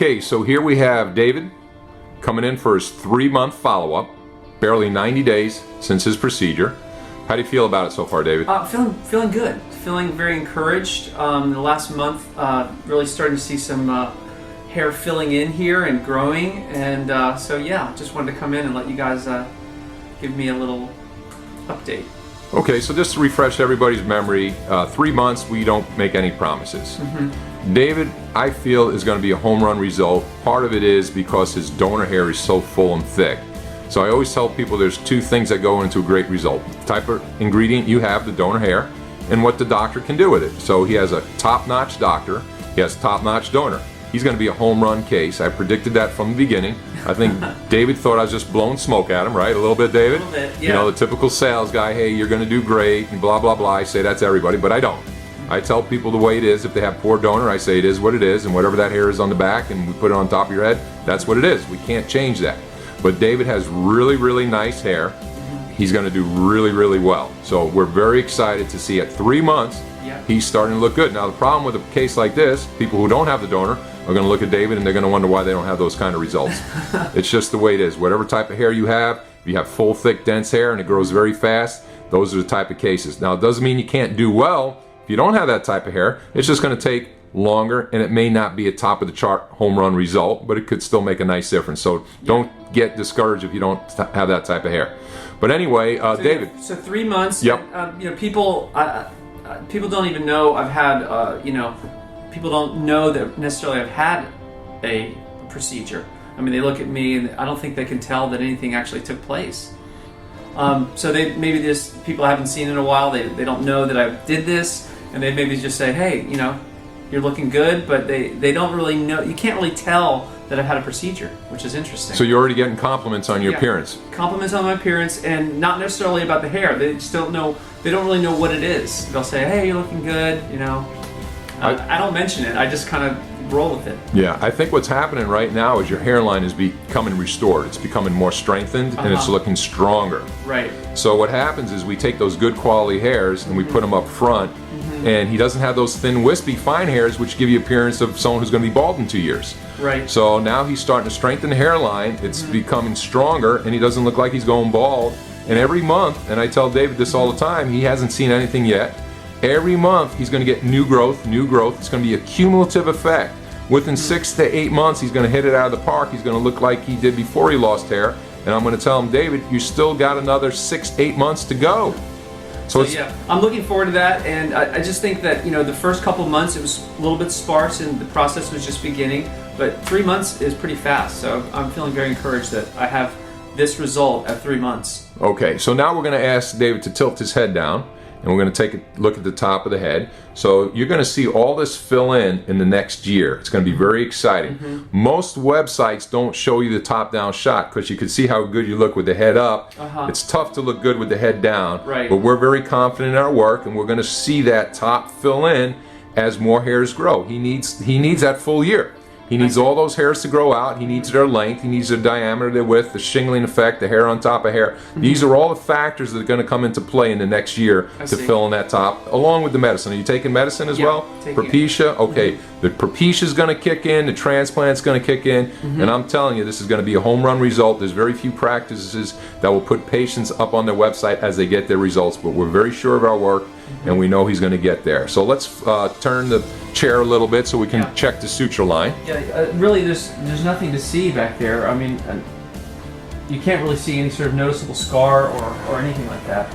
Okay, so here we have David coming in for his 3-month follow-up, barely 90 days since his procedure. How do you feel about it so far, David? Feeling good. Feeling very encouraged. The last month, really starting to see some hair filling in here and growing, and so yeah, just wanted to come in and let you guys give me a little update. Okay, so just to refresh everybody's memory, 3 months, we don't make any promises. David, I feel, is going to be a home run result. Part of it is because his donor hair is so full and thick. So I always tell people there's 2 things that go into a great result. The type of ingredient you have, the donor hair, and what the doctor can do with it. So he has a top-notch doctor, he has top-notch donor. He's going to be a home run case. I predicted that from the beginning. I think David thought I was just blowing smoke at him, right? A little bit, David? A little bit, yeah. You know, the typical sales guy, hey, you're going to do great, and blah, blah, blah. I say that's everybody, but I don't. I tell people the way it is. If they have poor donor, I say it is what it is, and whatever that hair is on the back and we put it on top of your head, that's what it is. We can't change that. But David has really, really nice hair. He's going to do really, really well. So we're very excited to see at 3 months, he's starting to look good. Now the problem with a case like this, people who don't have the donor are going to look at David and they're going to wonder why they don't have those kind of results. It's just the way it is. Whatever type of hair you have, if you have full, thick, dense hair and it grows very fast, those are the type of cases. Now it doesn't mean you can't do well if you don't have that type of hair. It's just going to take longer, and it may not be a top of the chart home run result, but it could still make a nice difference. So don't get discouraged if you don't have that type of hair. But anyway, so David. So 3 months. Yep. You know, people don't even know I've had. You know, people don't know that necessarily I've had a procedure. I mean, they look at me and I don't think they can tell that anything actually took place. So maybe people I haven't seen in a while. They don't know that I did this, and they maybe just say, hey, you know, you're looking good, but they don't really know. You can't really tell that I've had a procedure, which is interesting. So you're already getting compliments on your appearance. Compliments on my appearance, and not necessarily about the hair. They just don't know. They don't really know what it is. They'll say, "Hey, you're looking good," you know. I don't mention it. I just kind of roll with it. Yeah, I think what's happening right now is your hairline is becoming restored. It's becoming more strengthened, and it's looking stronger. Right. So what happens is we take those good quality hairs and we put them up front, and he doesn't have those thin, wispy, fine hairs which give you appearance of someone who's going to be bald in 2 years. Right. So now he's starting to strengthen the hairline. It's becoming stronger, and he doesn't look like he's going bald. And every month, and I tell David this all the time, he hasn't seen anything yet. Every month he's going to get new growth, new growth. It's going to be a cumulative effect. Within 6 to 8 months, he's going to hit it out of the park. He's going to look like he did before he lost hair. And I'm going to tell him, David, you still got another 6 to 8 months to go. So yeah, I'm looking forward to that, and I just think that, you know, the first couple of months it was a little bit sparse and the process was just beginning, but 3 months is pretty fast. So I'm feeling very encouraged that I have this result at 3 months. Okay, so now we're going to ask David to tilt his head down, and we're going to take a look at the top of the head. So you're going to see all this fill in the next year. It's going to be very exciting. Most websites don't show you the top-down shot because you can see how good you look with the head up. It's tough to look good with the head down. Right. But we're very confident in our work, and we're going to see that top fill in as more hairs grow. He needs that full year. He needs all those hairs to grow out. He needs their length. He needs their diameter, their width, the shingling effect, the hair on top of hair. These are all the factors that are going to come into play in the next year to fill in that top, along with the medicine. Are you taking medicine as well? Propecia? Okay. The Propecia is going to kick in. The Transplant's going to kick in. And I'm telling you, this is going to be a home run result. There's very few practices that will put patients up on their website as they get their results. But we're very sure of our work, and we know he's going to get there. So let's turn the chair a little bit so we can check the suture line. Yeah, really, there's nothing to see back there. I mean, you can't really see any sort of noticeable scar or anything like that.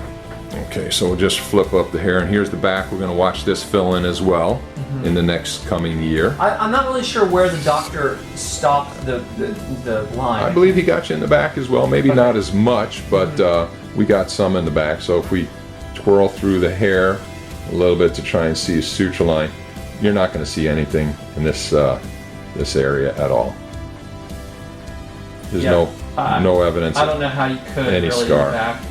Okay, so we'll just flip up the hair, and here's the back. We're going to watch this fill in as well in the next coming year. I'm not really sure where the doctor stopped the line. I believe he got you in the back as well. Maybe not as much, but we got some in the back. So if we twirl through the hair a little bit to try and see a suture line, you're not going to see anything in this area at all. There's no evidence. I don't know how you could any really scar. Look back.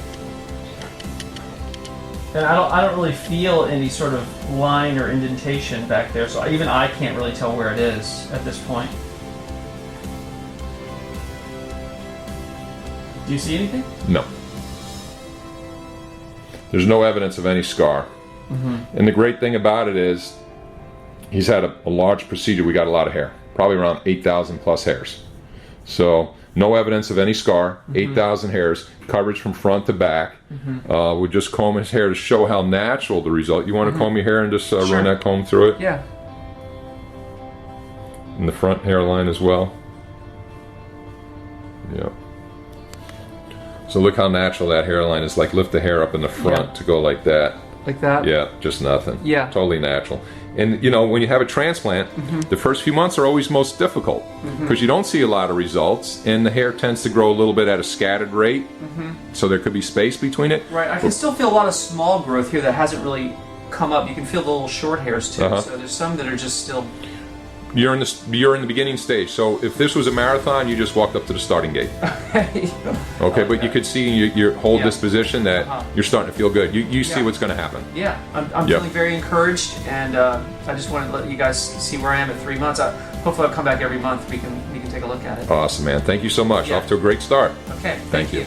And I don't really feel any sort of line or indentation back there, so even I can't really tell where it is at this point. Do you see anything? No. There's no evidence of any scar. And the great thing about it is he's had a large procedure. We got a lot of hair. probably around 8,000 plus hairs. So no evidence of any scar, 8,000 hairs, coverage from front to back. Would just comb his hair to show how natural the result. You want to comb your hair and just run that comb through it? Yeah. And the front hairline as well. Yep. So look how natural that hairline is. Like lift the hair up in the front to go like that. Like that? Yeah, just nothing. Yeah. Totally natural. And you know, when you have a transplant, the first few months are always most difficult because you don't see a lot of results and the hair tends to grow a little bit at a scattered rate. So there could be space between it. Right. I can still feel a lot of small growth here that hasn't really come up. You can feel the little short hairs too. So there's some that are just still... You're in the beginning stage. So if this was a marathon, you just walked up to the starting gate. Okay, but you could see in your whole disposition that you're starting to feel good. You see what's going to happen. Yeah, I'm feeling very encouraged, and I just wanted to let you guys see where I am at 3 months. Hopefully I'll come back every month. We can take a look at it. Awesome, man. Thank you so much. Off to a great start. Okay, Thank you.